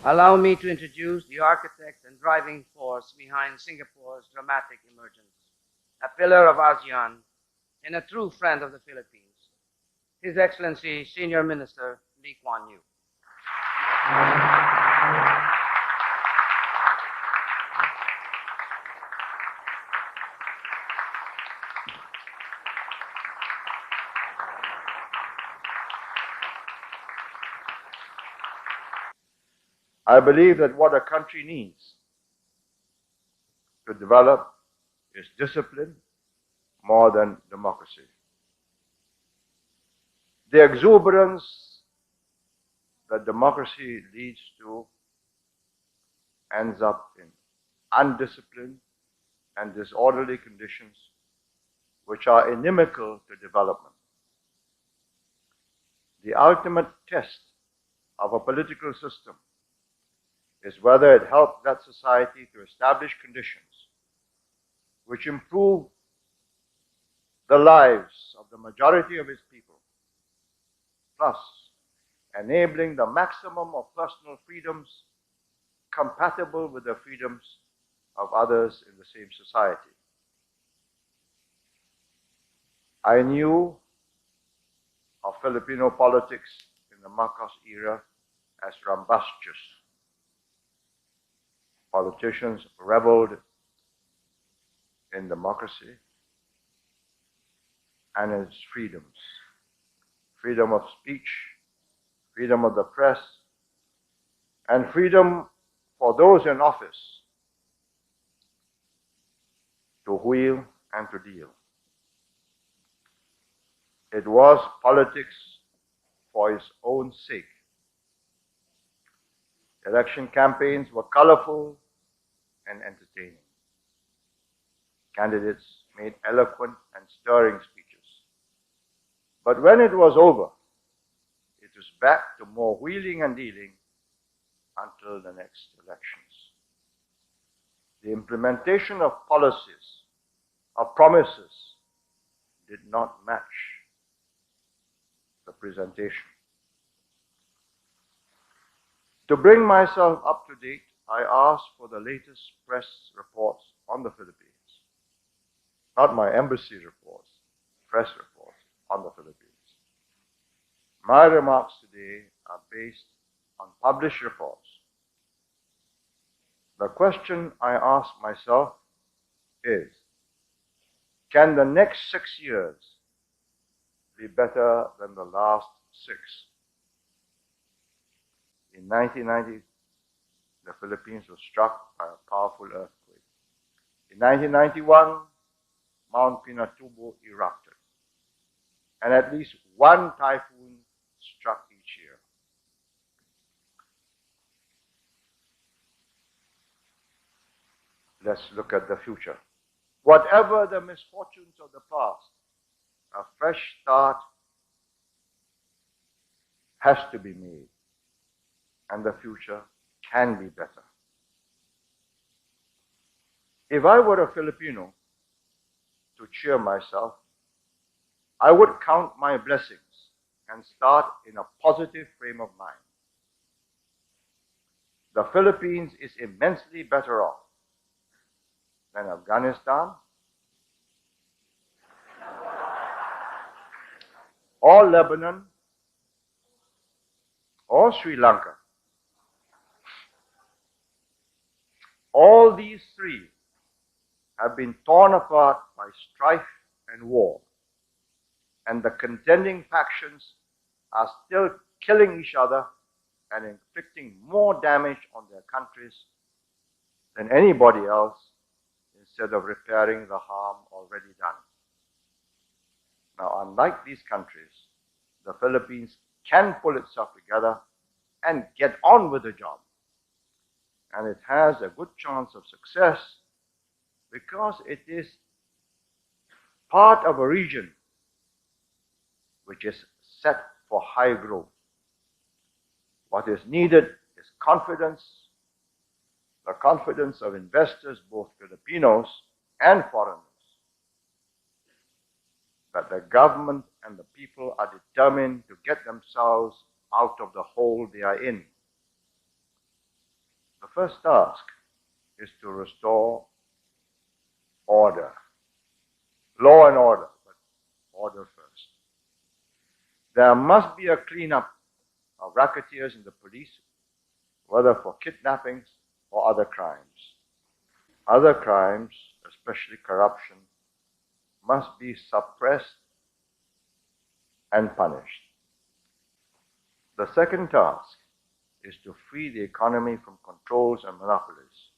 Allow me to introduce the architect and driving force behind Singapore's dramatic emergence, a pillar of ASEAN and a true friend of the Philippines, His Excellency Senior Minister Lee Kuan Yew. I believe that what a country needs to develop is discipline more than democracy. The exuberance that democracy leads to ends up in undisciplined and disorderly conditions which are inimical to development. The ultimate test of a political system is whether it helps that society to establish conditions which improve the lives of the majority of its people, plus enabling the maximum of personal freedoms compatible with the freedoms of others in the same society. I knew of Filipino politics in the Marcos era as rambunctious. Politicians reveled in democracy and its freedoms. Freedom of speech, freedom of the press, and freedom for those in office to wheel and to deal. It was politics for its own sake. Election campaigns were colorful and entertaining. Candidates made eloquent and stirring speeches. But when it was over, it was back to more wheeling and dealing until the next elections. The implementation of policies, of promises, did not match the presentation. To bring myself up to date, I asked for the latest press reports on the Philippines. Not my embassy reports, press reports on the Philippines. My remarks today are based on published reports. The question I ask myself is, can the next 6 years be better than the last 6? In 1990, the Philippines was struck by a powerful earthquake. In 1991, Mount Pinatubo erupted, and at least one typhoon struck each year. Let's look at the future. Whatever the misfortunes of the past, a fresh start has to be made, and the future can be better. If I were a Filipino, to cheer myself, I would count my blessings and start in a positive frame of mind. The Philippines is immensely better off than Afghanistan or Lebanon or Sri Lanka. All these three have been torn apart by strife and war, and the contending factions are still killing each other and inflicting more damage on their countries than anybody else, instead of repairing the harm already done. Now, unlike these countries, the Philippines can pull itself together and get on with the job. And it has a good chance of success because it is part of a region which is set for high growth. What is needed is confidence, the confidence of investors, both Filipinos and foreigners, that the government and the people are determined to get themselves out of the hole they are in. first task is to restore order, law and order, but order first. There must be a cleanup of racketeers in the police, whether for kidnappings or other crimes. Other crimes, especially corruption, must be suppressed and punished. The second task is to free the economy from controls and monopolies.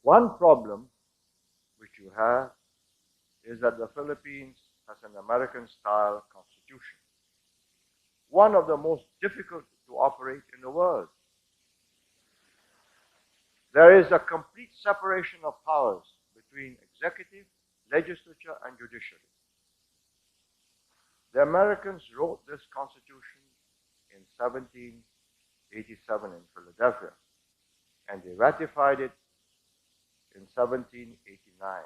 One problem which you have is that the Philippines has an American-style constitution, one of the most difficult to operate in the world. There is a complete separation of powers between executive, legislature, and judiciary. The Americans wrote this constitution in 1787 in Philadelphia, and they ratified it in 1789,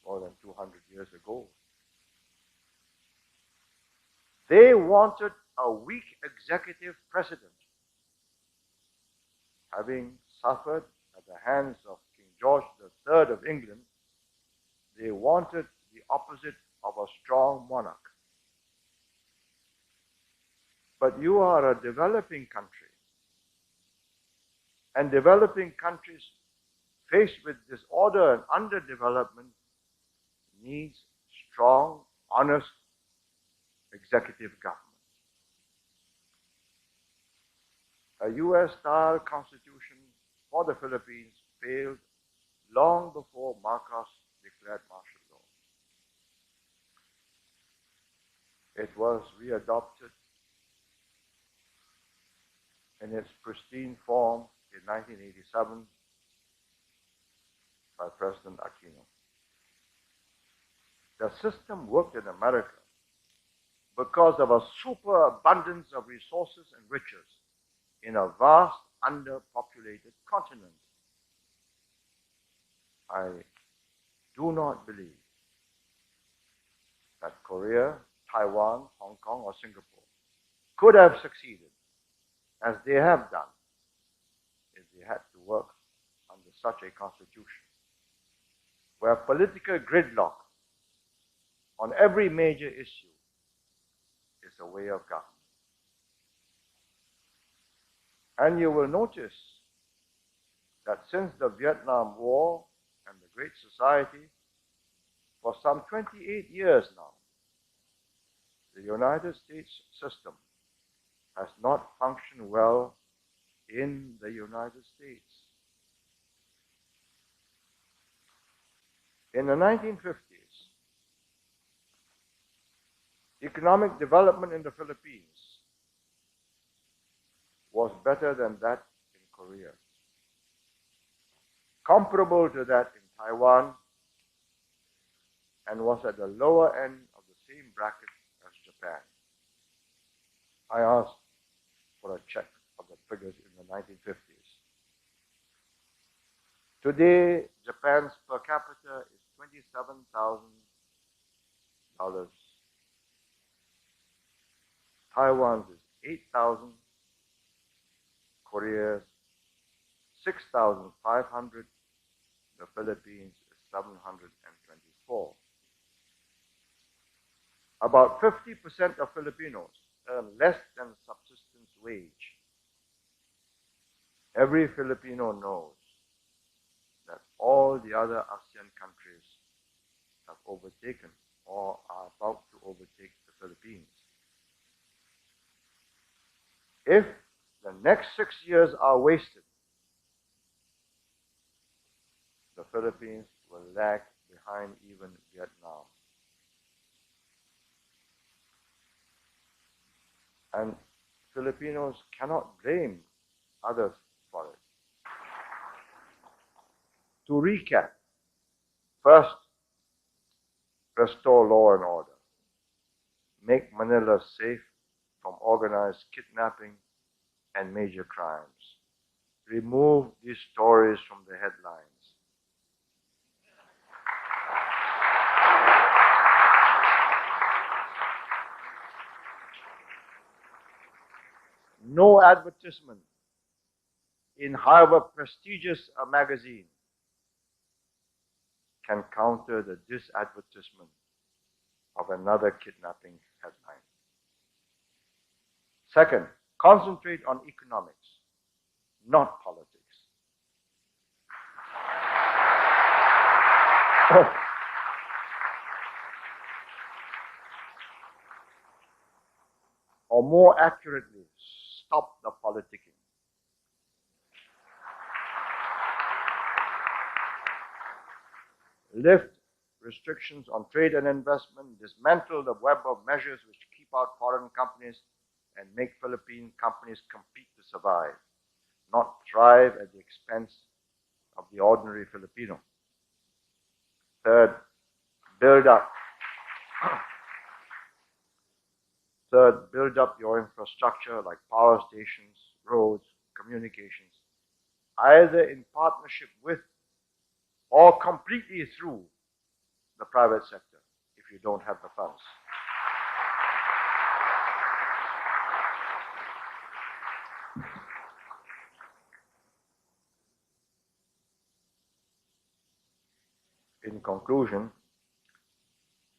more than 200 years ago. They wanted a weak executive president. Having suffered at the hands of King George III of England, they wanted the opposite of a strong monarch. But you are a developing country, and developing countries faced with disorder and underdevelopment needs strong, honest executive government. A US-style constitution for the Philippines failed long before Marcos declared martial law. It was readopted in its pristine form in 1987 by President Aquino. The system worked in America because of a superabundance of resources and riches in a vast, underpopulated continent. I do not believe that Korea, Taiwan, Hong Kong, or Singapore could have succeeded as they have done if they had to work under such a constitution, where political gridlock on every major issue is a way of government. And you will notice that since the Vietnam War and the Great Society, for some 28 years now, the United States system has not functioned well in the United States. In the 1950s, economic development in the Philippines was better than that in Korea, comparable to that in Taiwan, and was at the lower end of the same bracket as Japan. I asked for a check of the figures in the 1950s. Today, Japan's per capita is $27,000. Taiwan's is 8,000. Korea's 6,500. The Philippines is 724. About 50% of Filipinos earn less than subsistence wage. Every Filipino knows that all the other ASEAN countries have overtaken or are about to overtake the Philippines. If the next 6 years are wasted, the Philippines will lag behind even Vietnam. And Filipinos cannot blame others for it. To recap, first, restore law and order. Make Manila safe from organized kidnapping and major crimes. Remove these stories from the headlines. No advertisement in however prestigious a magazine can counter the disadvertisement of another kidnapping headline. Second, concentrate on economics, not politics. Or more accurately, stop the politicking. Lift restrictions on trade and investment, dismantle the web of measures which keep out foreign companies, and make Philippine companies compete to survive, not thrive at the expense of the ordinary Filipino. Third, build up. Third, build up your infrastructure like power stations, roads, communications, either in partnership with or completely through the private sector if you don't have the funds. In conclusion,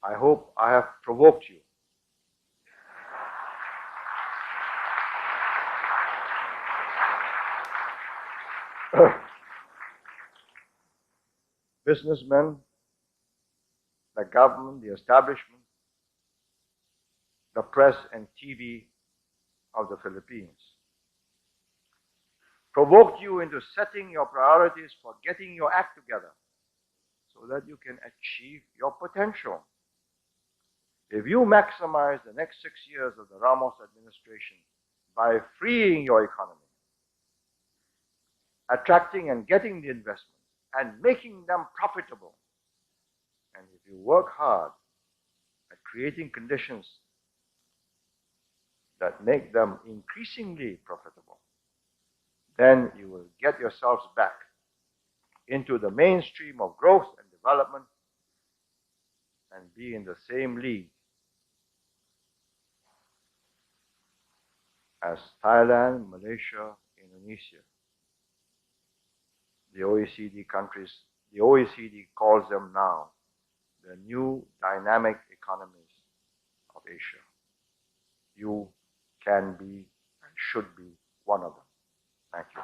I hope I have provoked you. Businessmen, the government, the establishment, the press and TV of the Philippines. Provoked you into setting your priorities for getting your act together so that you can achieve your potential. If you maximize the next 6 years of the Ramos administration by freeing your economy, attracting and getting the investments, and making them profitable, and if you work hard at creating conditions that make them increasingly profitable, then you will get yourselves back into the mainstream of growth and development and be in the same league as Thailand, Malaysia, Indonesia. The OECD countries, the OECD calls them now the new dynamic economies of Asia. You can be and should be one of them. Thank you.